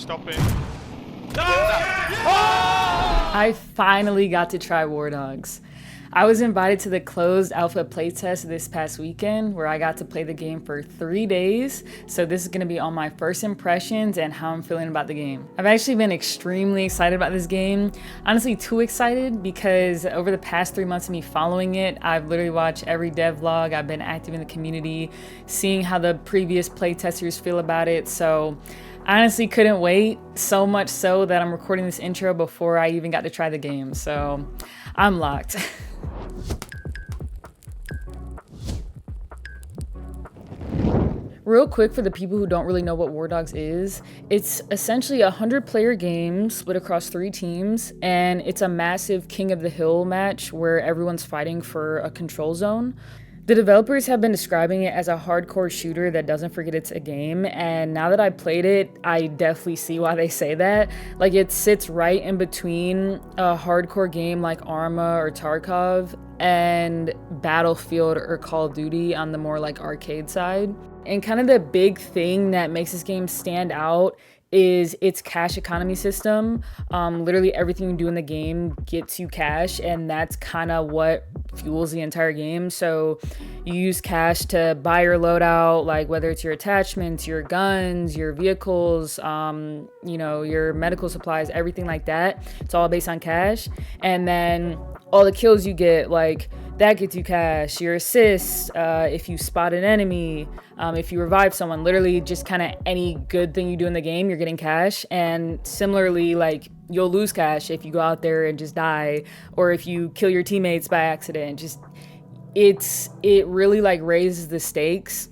Stop it. I finally got to try Wardogs. I was invited to the closed alpha playtest this past weekend where I got to play the game for 3 days. So this is gonna be on my first impressions and how I'm feeling about the game. I've actually been extremely excited about this game. Honestly, too excited because over the past 3 months of me following it, I've literally watched every dev vlog. I've been active in the community, seeing how the previous playtesters feel about it. So I honestly couldn't wait, so much so that I'm recording this intro before I even got to try the game. So I'm locked. Real quick for the people who don't really know what Wardogs is, it's essentially a 100-player game split across 3 teams, and it's a massive King of the Hill match where everyone's fighting for a control zone. The developers have been describing it as a hardcore shooter that doesn't forget it's a game, and now that I played it, I definitely see why they say that. Like, it sits right in between a hardcore game like Arma or Tarkov and Battlefield or Call of Duty on the more like arcade side. And kind of the big thing that makes this game stand out is its cash economy system. Literally everything you do in the game gets you cash, and that's kind of what fuels the entire game. So you use cash to buy your loadout, like whether it's your attachments, your guns, your vehicles, you know, your medical supplies, everything like that. It's all based on cash. And then all the kills you get, like, that gets you cash. Your assists, if you spot an enemy, if you revive someone, literally just kind of any good thing you do in the game, you're getting cash. And similarly, like, you'll lose cash if you go out there and just die, or if you kill your teammates by accident. Just, it really like raises the stakes.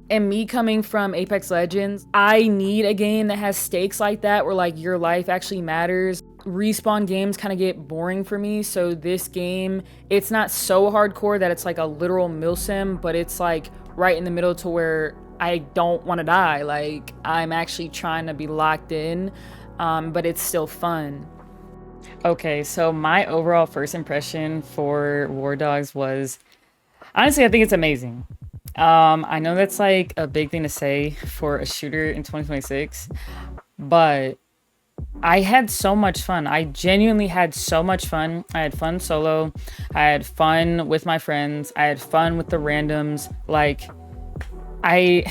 And me coming from Apex Legends, I need a game that has stakes like that where like your life actually matters. Respawn games kind of get boring for me, so this game, it's not so hardcore that it's like a literal milsim, but it's like right in the middle to where I don't want to die. Like, I'm actually trying to be locked in, but it's still fun. Okay, so my overall first impression for Wardogs was, honestly, I think it's amazing. I know that's like a big thing to say for a shooter in 2026, but I had so much fun. I genuinely had so much fun. I had fun solo. I had fun with my friends. I had fun with the randoms. Like, I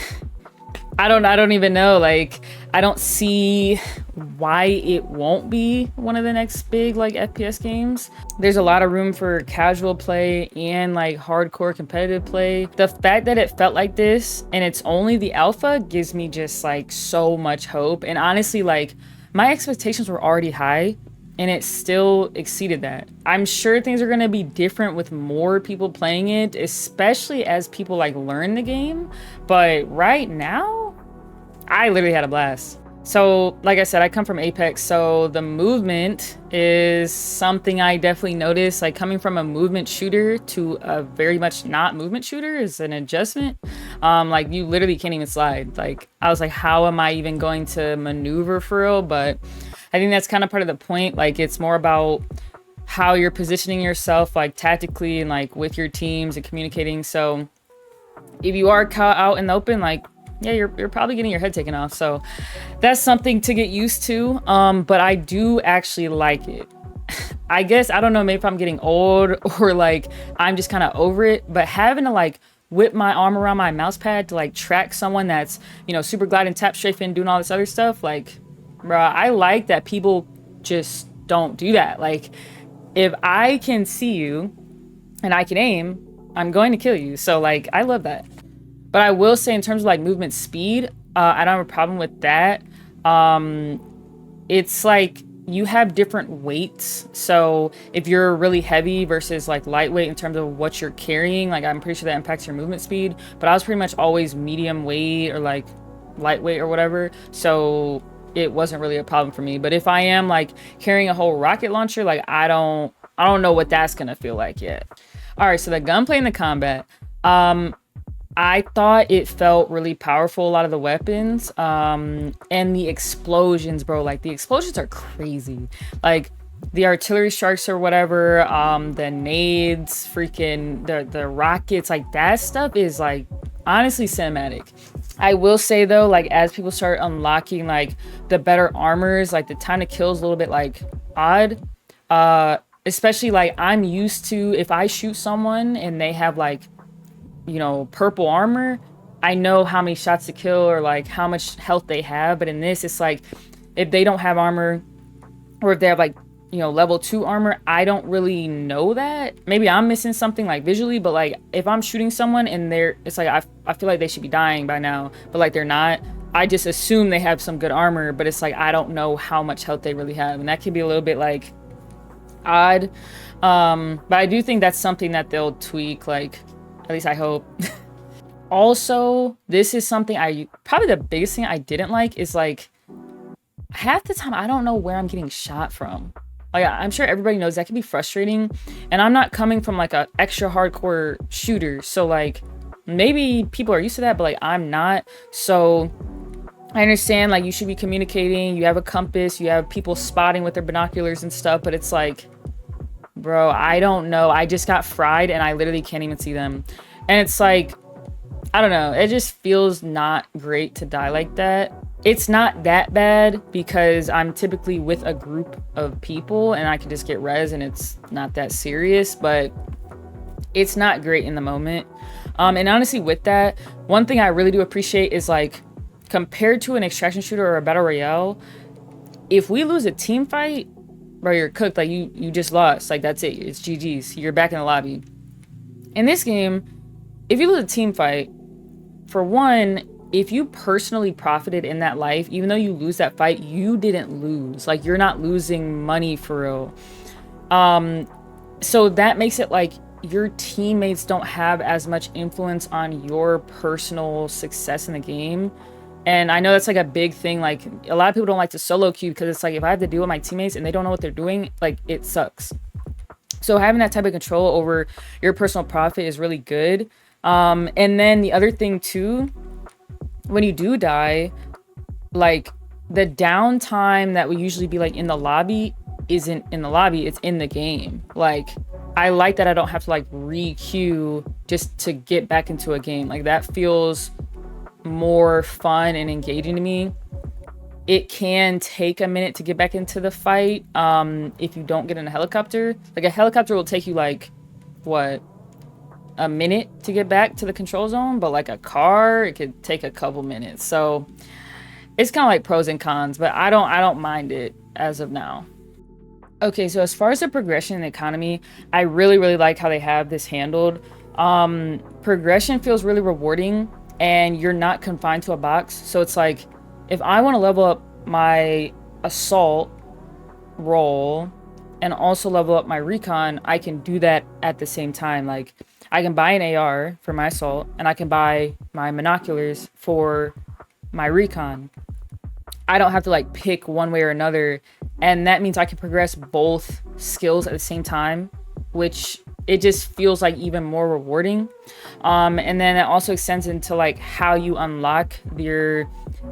don't even know. Like, I don't see why it won't be one of the next big like FPS games. There's a lot of room for casual play and like hardcore competitive play. The fact that it felt like this and it's only the alpha gives me just like so much hope. And honestly, like, my expectations were already high and it still exceeded that. I'm sure things are gonna be different with more people playing it, especially as people like learn the game. But right now, I literally had a blast. So like I said, I come from Apex, so the movement is something I definitely noticed. Like, coming from a movement shooter to a very much not movement shooter is an adjustment. Like, you literally can't even slide. Like, I was like, how am I even going to maneuver for real? But I think that's kind of part of the point. Like, it's more about how you're positioning yourself, like tactically and like with your teams and communicating. So if you are caught out in the open, like, yeah, you're probably getting your head taken off. So that's something to get used to. But I do actually like it. I guess, I don't know, maybe if I'm getting old or like I'm just kind of over it, but having to like whip my arm around my mouse pad to like track someone that's, you know, super gliding, tap strafing, doing all this other stuff, like, bruh, I like that people just don't do that. Like, if I can see you and I can aim, I'm going to kill you. So like, I love that. But I will say, in terms of like movement speed, I don't have a problem with that. It's like you have different weights. So if you're really heavy versus like lightweight in terms of what you're carrying, like, I'm pretty sure that impacts your movement speed. But I was pretty much always medium weight or like lightweight or whatever. So it wasn't really a problem for me. But if I am like carrying a whole rocket launcher, like, I don't know what that's gonna feel like yet. All right, so the gunplay and the combat. I thought it felt really powerful, a lot of the weapons, and the explosions, bro. Like, the explosions are crazy. Like, the artillery strikes or whatever, the nades, freaking the rockets, like, that stuff is like honestly cinematic. I will say though, like as people start unlocking like the better armors, like the time to kill is a little bit like odd. Especially like I'm used to, if I shoot someone and they have like, you know, purple armor, I know how many shots to kill or like how much health they have. But in this, it's like if they don't have armor, or if they have like, you know, level 2 armor, I don't really know that. Maybe I'm missing something like visually, but like if I'm shooting someone and it's like I feel like they should be dying by now, but like they're not, I just assume they have some good armor, but it's like I don't know how much health they really have, and that can be a little bit like odd. But I do think that's something that they'll tweak, like at least I hope. Also, this is something probably the biggest thing I didn't like is like half the time I don't know where I'm getting shot from. Like I'm sure everybody knows that can be frustrating, and I'm not coming from like a extra hardcore shooter, so like maybe people are used to that, but like I'm not. So I understand like you should be communicating, you have a compass, you have people spotting with their binoculars and stuff, but it's like, bro, I don't know. I just got fried and I literally can't even see them. And it's like, I don't know, it just feels not great to die like that. It's not that bad because I'm typically with a group of people and I can just get res and it's not that serious, but it's not great in the moment. And honestly, with that, one thing I really do appreciate is like, compared to an extraction shooter or a battle royale, if we lose a team fight, bro, you're cooked. Like you just lost. Like that's it. It's GG's. You're back in the lobby. In this game, if you lose a team fight, for one, if you personally profited in that life, even though you lose that fight, you didn't lose. Like you're not losing money for real. So that makes it like your teammates don't have as much influence on your personal success in the game. And I know that's like a big thing. Like a lot of people don't like to solo queue because it's like if I have to deal with my teammates and they don't know what they're doing, like it sucks. So having that type of control over your personal profit is really good. And then the other thing too, when you do die, like the downtime that would usually be like in the lobby isn't in the lobby, it's in the game. Like I like that I don't have to like re-queue just to get back into a game. Like that feels more fun and engaging to me. It can take a minute to get back into the fight if you don't get in a helicopter. Like a helicopter will take you like what, a minute to get back to the control zone, but like a car, it could take a couple minutes. So it's kind of like pros and cons, but I don't mind it as of now. Okay, so as far as the progression in the economy, I really like how they have this handled. Progression feels really rewarding and you're not confined to a box. So it's like, if I want to level up my assault role and also level up my recon, I can do that at the same time. Like I can buy an AR for my assault and I can buy my binoculars for my recon. I don't have to like pick one way or another, and that means I can progress both skills at the same time, which it just feels like even more rewarding. And then it also extends into like how you unlock your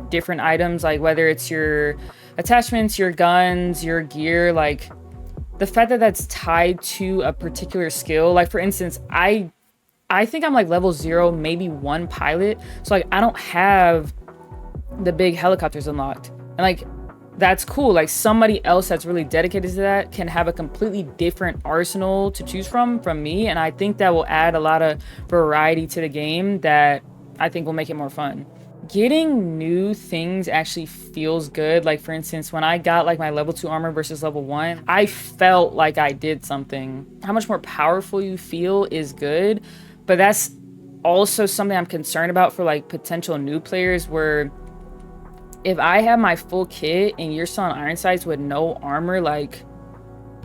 different items, like whether it's your attachments, your guns, your gear. Like the fact that that's tied to a particular skill, like for instance, I think I'm like level 0, maybe 1 pilot, so like I don't have the big helicopters unlocked, and like that's cool. Like somebody else that's really dedicated to that can have a completely different arsenal to choose from me, and I think that will add a lot of variety to the game that I think will make it more fun. Getting new things actually feels good. Like for instance, when I got like my level 2 armor versus level 1, I felt like I did something. How much more powerful you feel is good, but that's also something I'm concerned about for like potential new players, where if I have my full kit and you're still on iron sights with no armor, like,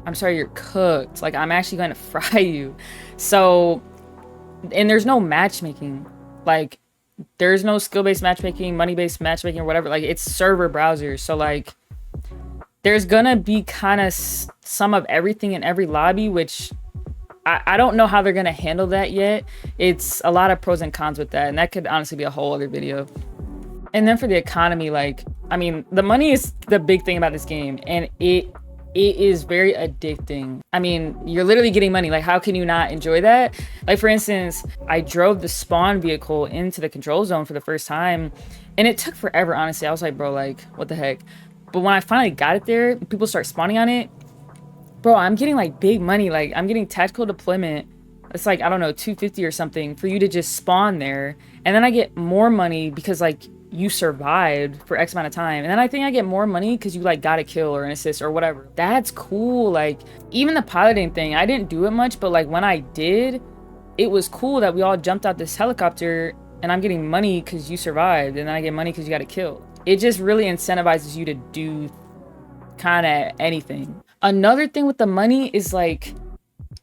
I'm sorry, you're cooked. Like, I'm actually going to fry you. So, and there's no matchmaking. Like, there's no skill-based matchmaking, money-based matchmaking, or whatever. Like, it's server browsers. So, like, there's gonna be kind of some of everything in every lobby, which I don't know how they're gonna handle that yet. It's a lot of pros and cons with that, and that could honestly be a whole other video. And then for the economy, like, I mean, the money is the big thing about this game, and it it is very addicting. I mean, you're literally getting money. Like, how can you not enjoy that? Like, for instance, I drove the spawn vehicle into the control zone for the first time, and it took forever, honestly. I was like, bro, like, what the heck? But when I finally got it there, people start spawning on it, bro, I'm getting like big money. Like, I'm getting tactical deployment. It's like, I don't know, 250 or something for you to just spawn there. And then I get more money because like you survived for X amount of time. And then I think I get more money because you like got a kill or an assist or whatever. That's cool. Like, even the piloting thing, I didn't do it much, but like when I did, it was cool that we all jumped out this helicopter and I'm getting money because you survived. And then I get money because you got a kill. It just really incentivizes you to do kind of anything. Another thing with the money is like,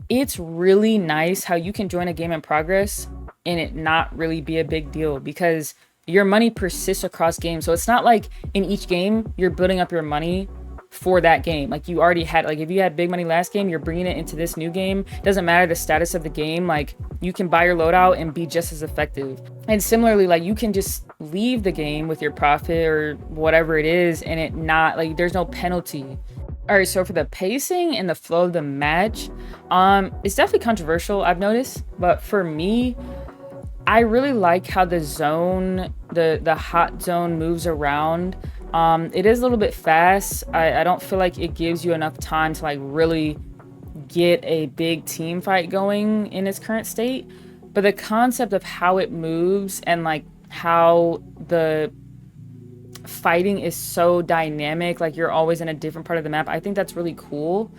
it's really nice how you can join a game in progress and it not really be a big deal because your money persists across games. So it's not like in each game you're building up your money for that game. Like, you already had, like, if you had big money last game, you're bringing it into this new game. Doesn't matter the status of the game. Like, you can buy your loadout and be just as effective. And similarly, like, you can just leave the game with your profit or whatever it is and it not, like, there's no penalty. All right, so for the pacing and the flow of the match, it's definitely controversial, I've noticed. But for me, I really like how the zone, the hot zone moves around. It is a little bit fast. I don't feel like it gives you enough time to like really get a big team fight going in its current state. But the concept of how it moves and like how the fighting is so dynamic, like you're always in a different part of the map, I think that's really cool.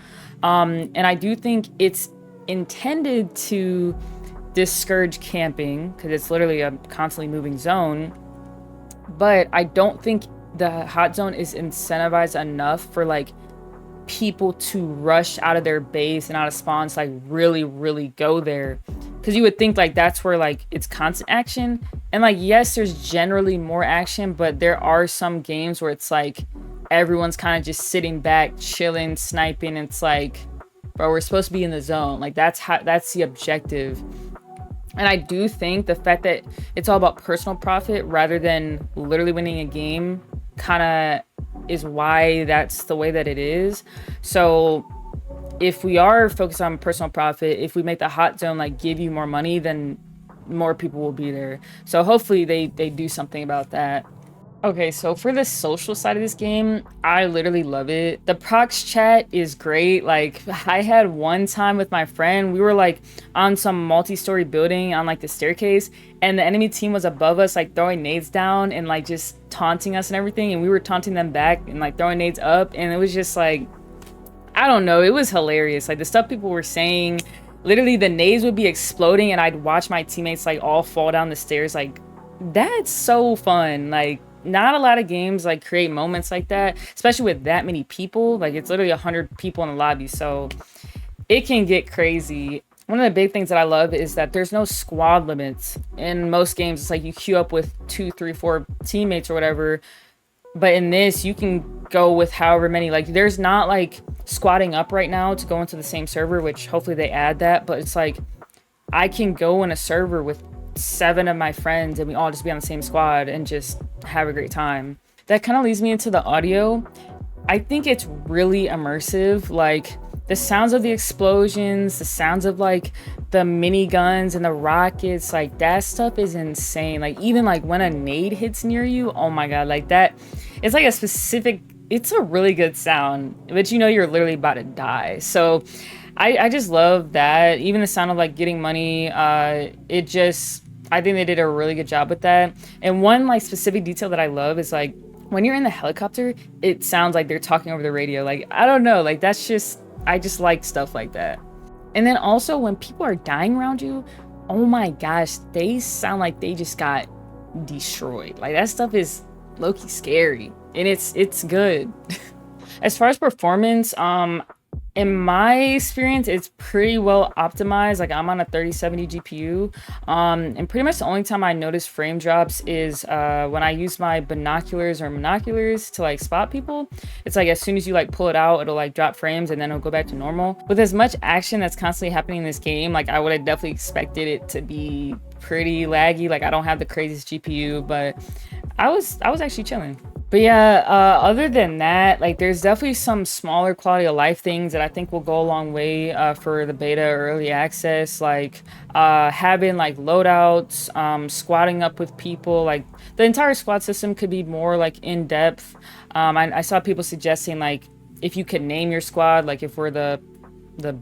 And I do think it's intended to discourage camping because it's literally a constantly moving zone, but I don't think the hot zone is incentivized enough for like people to rush out of their base and out of spawns, like really go there, because you would think like that's where like it's constant action. And like, yes, there's generally more action, but there are some games where it's like everyone's kind of just sitting back, chilling, sniping. It's like, bro, we're supposed to be in the zone. Like, that's the objective. And I do think the fact that it's all about personal profit rather than literally winning a game kind of is why that's the way that it is. So if we are focused on personal profit, if we make the hot zone like give you more money, then more people will be there. So hopefully they do something about that. Okay, so for the social side of this game, I literally love it. The prox chat is great. Like, I had one time with my friend, we were like on some multi-story building on like the staircase, and the enemy team was above us, like throwing nades down and like just taunting us and everything, and we were taunting them back and like throwing nades up, and it was just like, I don't know, it was hilarious. Like, the stuff people were saying, literally the nades would be exploding and I'd watch my teammates like all fall down the stairs. Like, that's so fun. Like, not a lot of games like create moments like that, especially with that many people. Like, it's literally 100 people in the lobby, so it can get crazy. One of the big things that I love is that there's no squad limits. In most games, it's like you queue up with 2, 3, 4 teammates or whatever. But in this, you can go with however many. Like, there's not like squatting up right now to go into the same server, which hopefully they add that. But it's like, I can go in a server with 7 of my friends and we all just be on the same squad and just have a great time. That kind of leads me into the audio. I think it's really immersive. Like, the sounds of the explosions, the sounds of like the miniguns and the rockets, like that stuff is insane. Like, even like when a nade hits near you, oh my god, like that, it's like a specific, it's a really good sound, but you know you're literally about to die. So I just love that. Even the sound of like getting money, it just, I think they did a really good job with that. And one like specific detail that I love is like when you're in the helicopter, it sounds like they're talking over the radio. Like, I don't know, like that's just, I just like stuff like that. And then also when people are dying around you, oh my gosh, they sound like they just got destroyed. Like, that stuff is low-key scary, and it's good. As far as performance, in my experience, it's pretty well optimized. Like, I'm on a 3070 GPU, and pretty much the only time I notice frame drops is when I use my binoculars or monoculars to like spot people. It's like as soon as you like pull it out, it'll like drop frames and then it'll go back to normal. With as much action that's constantly happening in this game, like I would have definitely expected it to be pretty laggy. Like, I don't have the craziest GPU, but I was actually chilling. But yeah, other than that, like there's definitely some smaller quality of life things that I think will go a long way for the beta or early access, like having like loadouts, squatting up with people. Like the entire squad system could be more like in depth. I saw people suggesting like if you could name your squad, like if we're the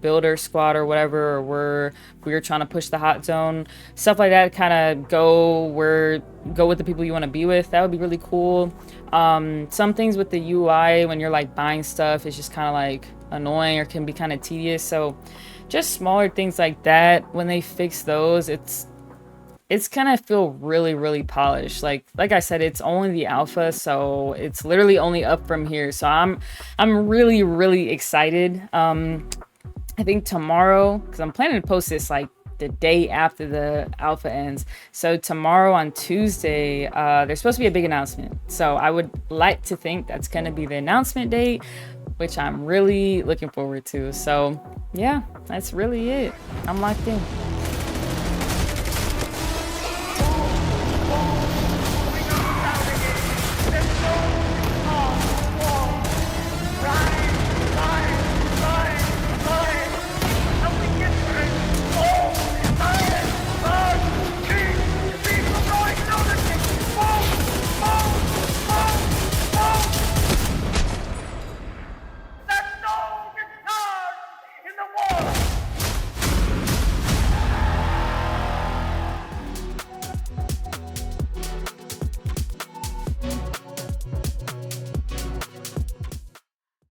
builder squad or whatever, or we're trying to push the hot zone, stuff like that, kind of go with the people you want to be with. That would be really cool. Some things with the UI when you're like buying stuff is just kind of like annoying or can be kind of tedious. So just smaller things like that, when they fix those, it's gonna feel really polished. Like I said, it's only the alpha, so it's literally only up from here. So I'm really excited. I think tomorrow, because I'm planning to post this like the day after the alpha ends. So tomorrow on Tuesday, there's supposed to be a big announcement. So I would like to think that's going to be the announcement date, which I'm really looking forward to. So yeah, that's really it. I'm locked in.